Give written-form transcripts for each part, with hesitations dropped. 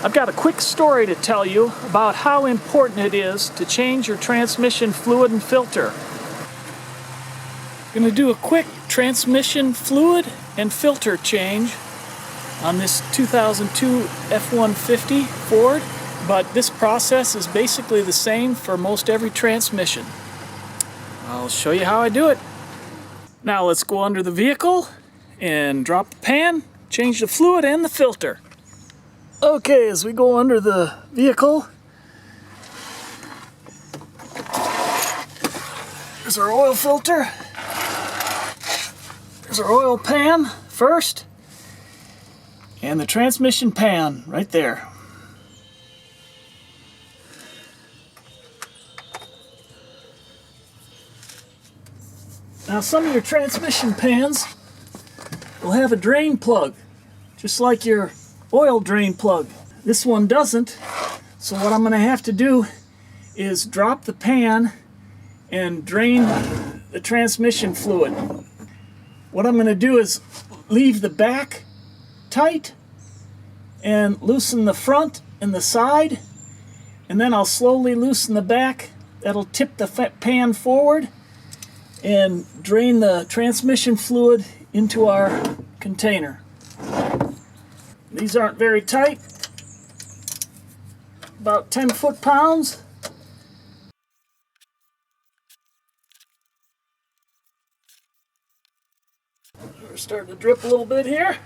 I've got a quick story to tell you about how important it is to change your transmission fluid and filter. I'm going to do a quick transmission fluid and filter change on this 2002 F-150 Ford, but this process is basically the same for most every transmission. I'll show you how I do it. Now let's go under the vehicle and drop the pan, change the fluid and the filter. Okay, as we go under the vehicle, there's our oil filter, there's our oil pan first, and the transmission pan right there. Now some of your transmission pans will have a drain plug, just like your oil drain plug. This one doesn't, so what I'm going to have to do is drop the pan and drain the transmission fluid. What I'm going to do is leave the back tight and loosen the front and the side, and then I'll slowly loosen the back. That'll tip the pan forward and drain the transmission fluid into our container. These aren't very tight, about 10 foot-pounds. We're starting to drip a little bit here.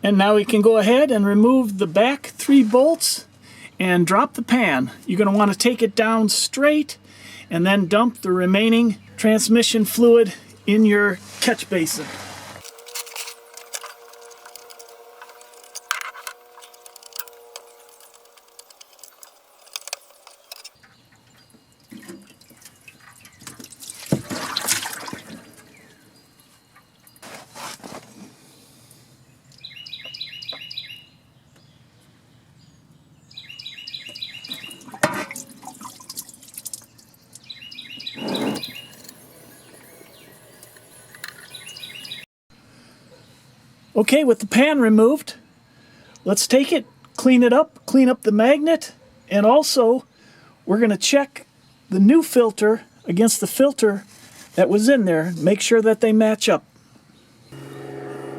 And now we can go ahead and remove the back 3 bolts and drop the pan. You're going to want to take it down straight and then dump the remaining transmission fluid in your catch basin. Okay, with the pan removed, let's take it, clean it up, clean up the magnet, and also we're going to check the new filter against the filter that was in there, make sure that they match up.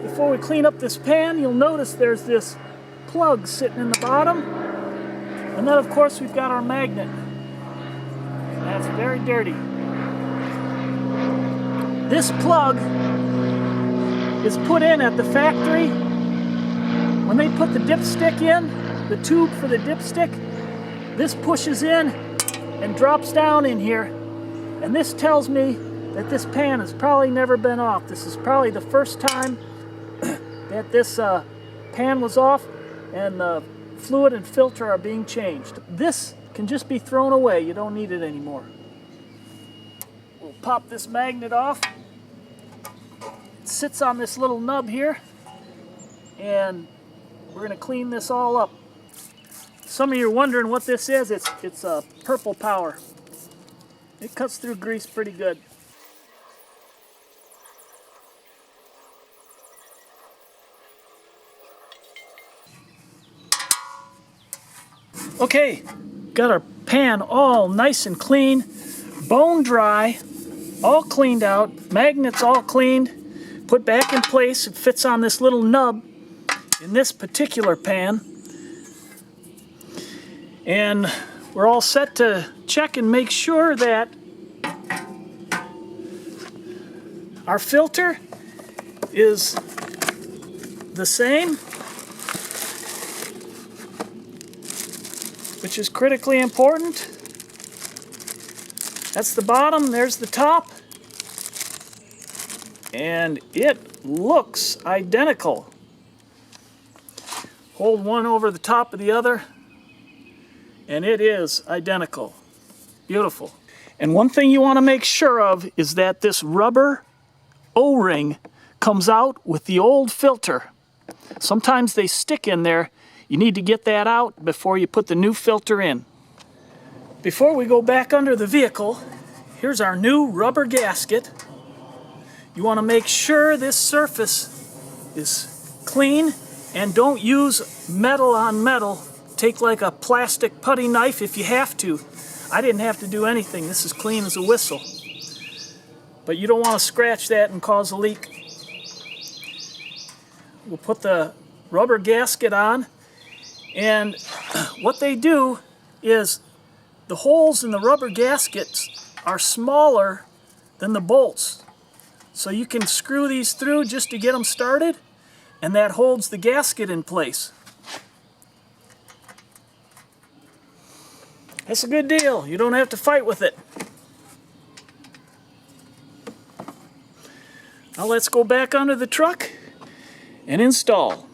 Before we clean up this pan, you'll notice there's this plug sitting in the bottom, and then of course we've got our magnet. That's very dirty. This plug is put in at the factory. When they put the dipstick in, the tube for the dipstick, this pushes in and drops down in here, and this tells me that this pan has probably never been off. This is probably the first time that this pan was off and the fluid and filter are being changed. This can just be thrown away. You don't need it anymore. We'll pop this magnet off. It sits on this little nub here, and we're going to clean this all up. Some of you are wondering what this is. It's a purple power. It cuts through grease pretty good. Okay, got our pan all nice and clean, bone dry, all cleaned out, magnets all cleaned, put back in place. It fits on this little nub in this particular pan. And we're all set to check and make sure that our filter is the same, which is critically important. That's the bottom, there's the top. And it looks identical. Hold one over the top of the other, and it is identical. Beautiful. And one thing you want to make sure of is that this rubber O-ring comes out with the old filter. Sometimes they stick in there. You need to get that out before you put the new filter in. Before we go back under the vehicle, here's our new rubber gasket. You want to make sure this surface is clean, and don't use metal on metal. Take like a plastic putty knife if you have to. I didn't have to do anything. This is clean as a whistle. But you don't want to scratch that and cause a leak. We'll put the rubber gasket on, and what they do is the holes in the rubber gaskets are smaller than the bolts. So you can screw these through just to get them started, and that holds the gasket in place. That's a good deal. You don't have to fight with it. Now let's go back under the truck and install.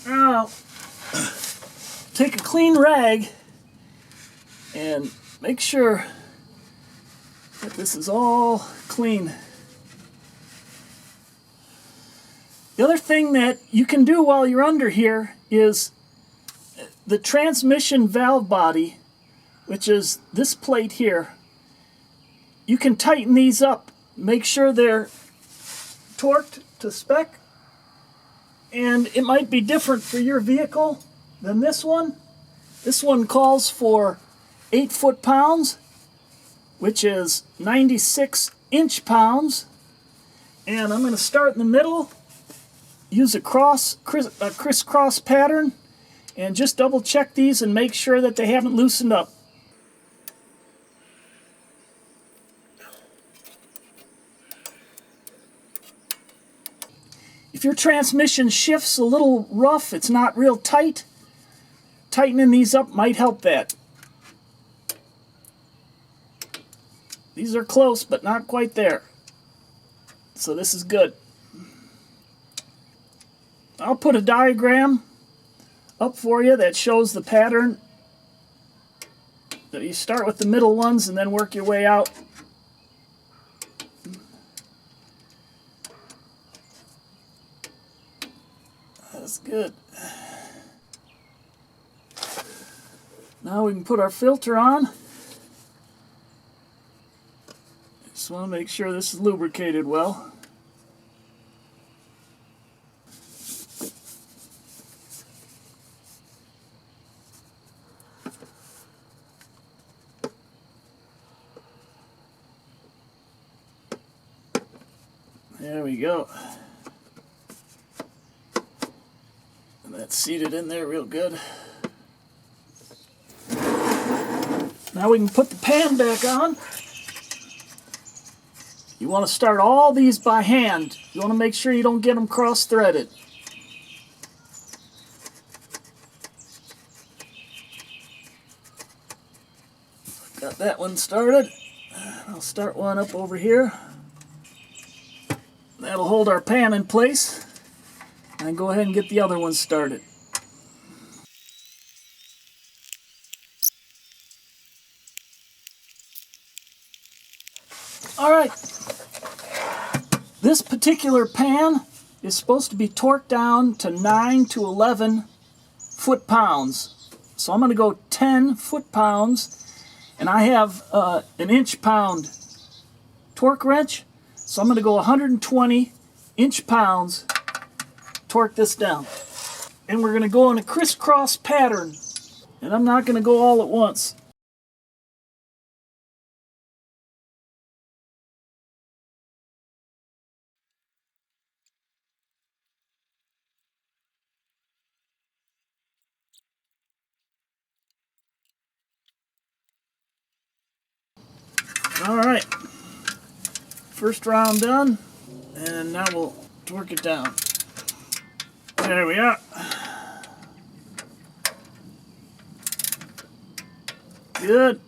Now, take a clean rag and make sure that this is all clean. The other thing that you can do while you're under here is the transmission valve body, which is this plate here. You can tighten these up, make sure they're torqued to spec, and it might be different for your vehicle than this one. This one calls for 8 foot-pounds, which is 96 inch-pounds. And I'm going to start in the middle, use a crisscross pattern, and just double check these and make sure that they haven't loosened up. If your transmission shifts a little rough, it's not real tight, tightening these up might help that. These are close, but not quite there. So this is good. I'll put a diagram up for you that shows the pattern. You start with the middle ones and then work your way out. That's good. Now we can put our filter on. Just want to make sure this is lubricated well. There we go. And that's seated in there real good. Now we can put the pan back on. You want to start all these by hand. You want to make sure you don't get them cross-threaded. Got that one started. I'll start one up over here. That'll hold our pan in place. And go ahead and get the other one started. Alright, this particular pan is supposed to be torqued down to 9 to 11 foot-pounds. So I'm going to go 10 foot-pounds, and I have an inch-pound torque wrench, so I'm going to go 120 inch-pounds, torque this down. And we're going to go in a crisscross pattern, and I'm not going to go all at once. Alright, first round done, and now we'll torque it down. There we are. Good.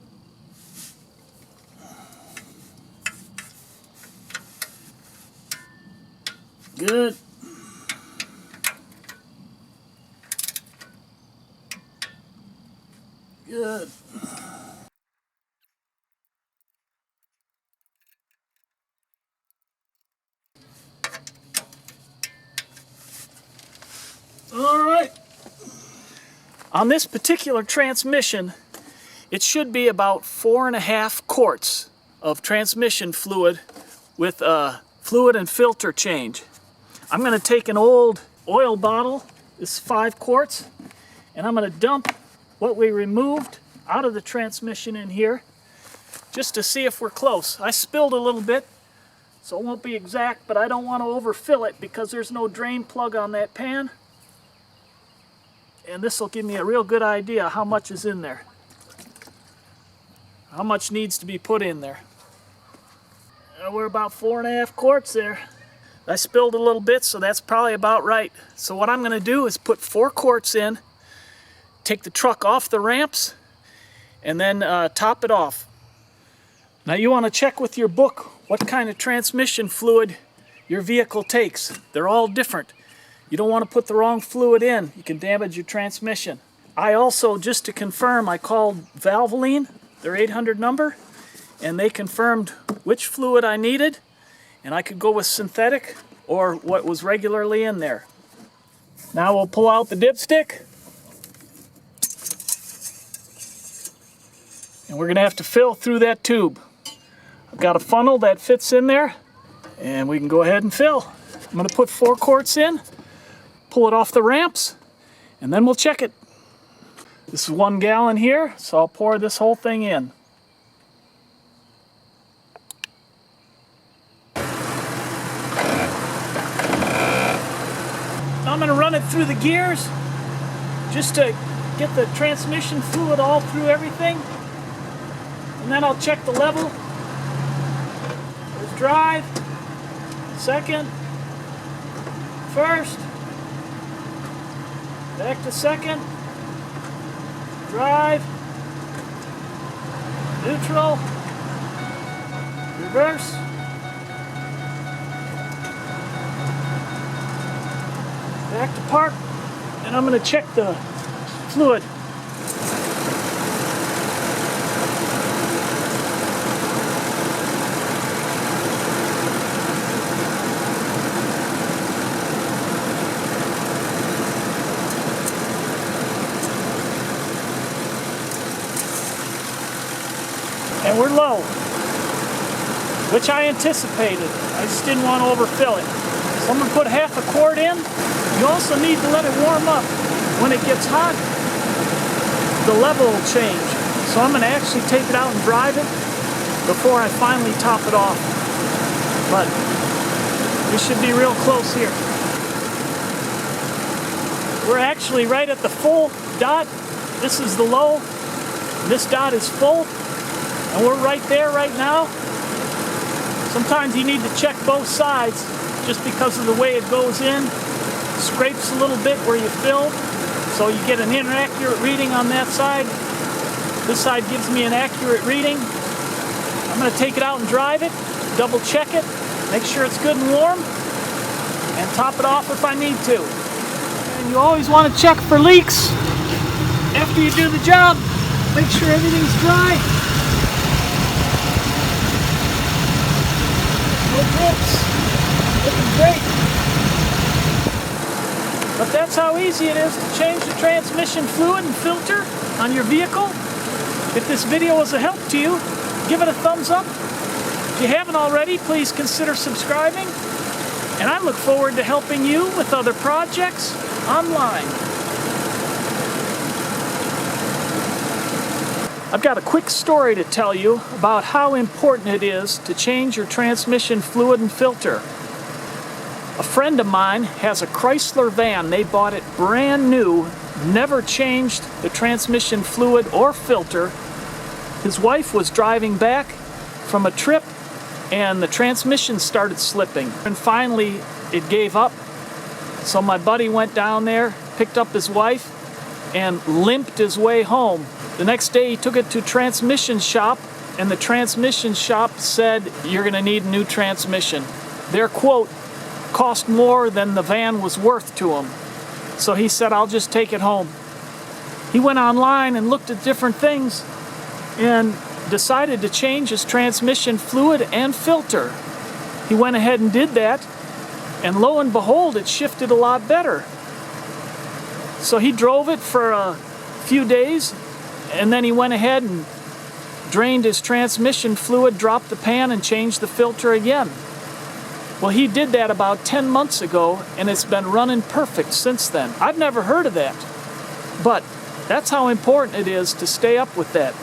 Good. Good. On this particular transmission, it should be about 4.5 quarts of transmission fluid with a fluid and filter change. I'm going to take an old oil bottle, this is 5 quarts, and I'm going to dump what we removed out of the transmission in here just to see if we're close. I spilled a little bit, so it won't be exact, but I don't want to overfill it because there's no drain plug on that pan. And this will give me a real good idea how much is in there. How much needs to be put in there. We're about 4.5 quarts there. I spilled a little bit, so that's probably about right. So what I'm going to do is put 4 quarts in, take the truck off the ramps, and then top it off. Now you want to check with your book what kind of transmission fluid your vehicle takes. They're all different. You don't want to put the wrong fluid in. You can damage your transmission. I also, just to confirm, I called Valvoline, their 800 number, and they confirmed which fluid I needed, and I could go with synthetic or what was regularly in there. Now we'll pull out the dipstick, and we're going to have to fill through that tube. I've got a funnel that fits in there, and we can go ahead and fill. I'm going to put 4 quarts in, pull it off the ramps, and then we'll check it. This is 1 gallon here, so I'll pour this whole thing in. I'm going to run it through the gears just to get the transmission fluid all through everything, and then I'll check the level. There's drive, second, first, back to second, drive, neutral, reverse, back to park, and I'm going to check the fluid. And we're low, which I anticipated. I just didn't want to overfill it. So I'm going to put 1/2 quart in. You also need to let it warm up. When it gets hot, the level will change. So I'm going to actually take it out and drive it before I finally top it off. But we should be real close here. We're actually right at the full dot. This is the low. This dot is full. And we're right there right now. Sometimes you need to check both sides just because of the way it goes in. Scrapes a little bit where you fill, so you get an inaccurate reading on that side. This side gives me an accurate reading. I'm going to take it out and drive it, double check it, make sure it's good and warm, and top it off if I need to. And you always want to check for leaks after you do the job. Make sure everything's dry. No drips. Looking great. But that's how easy it is to change the transmission fluid and filter on your vehicle. If this video was a help to you, give it a thumbs up. If you haven't already, please consider subscribing. And I look forward to helping you with other projects online. I've got a quick story to tell you about how important it is to change your transmission fluid and filter. A friend of mine has a Chrysler van. They bought it brand new, never changed the transmission fluid or filter. His wife was driving back from a trip and the transmission started slipping. And finally it gave up. So my buddy went down there, picked up his wife, and limped his way home. The next day he took it to transmission shop, and the transmission shop said, "You're going to need a new transmission." Their quote cost more than the van was worth to him. So he said, "I'll just take it home." He went online and looked at different things and decided to change his transmission fluid and filter. He went ahead and did that, and lo and behold, it shifted a lot better. So he drove it for few days, and then he went ahead and drained his transmission fluid, dropped the pan, and changed the filter again. Well, he did that about 10 months ago, and it's been running perfect since then. I've never heard of that, but that's how important it is to stay up with that.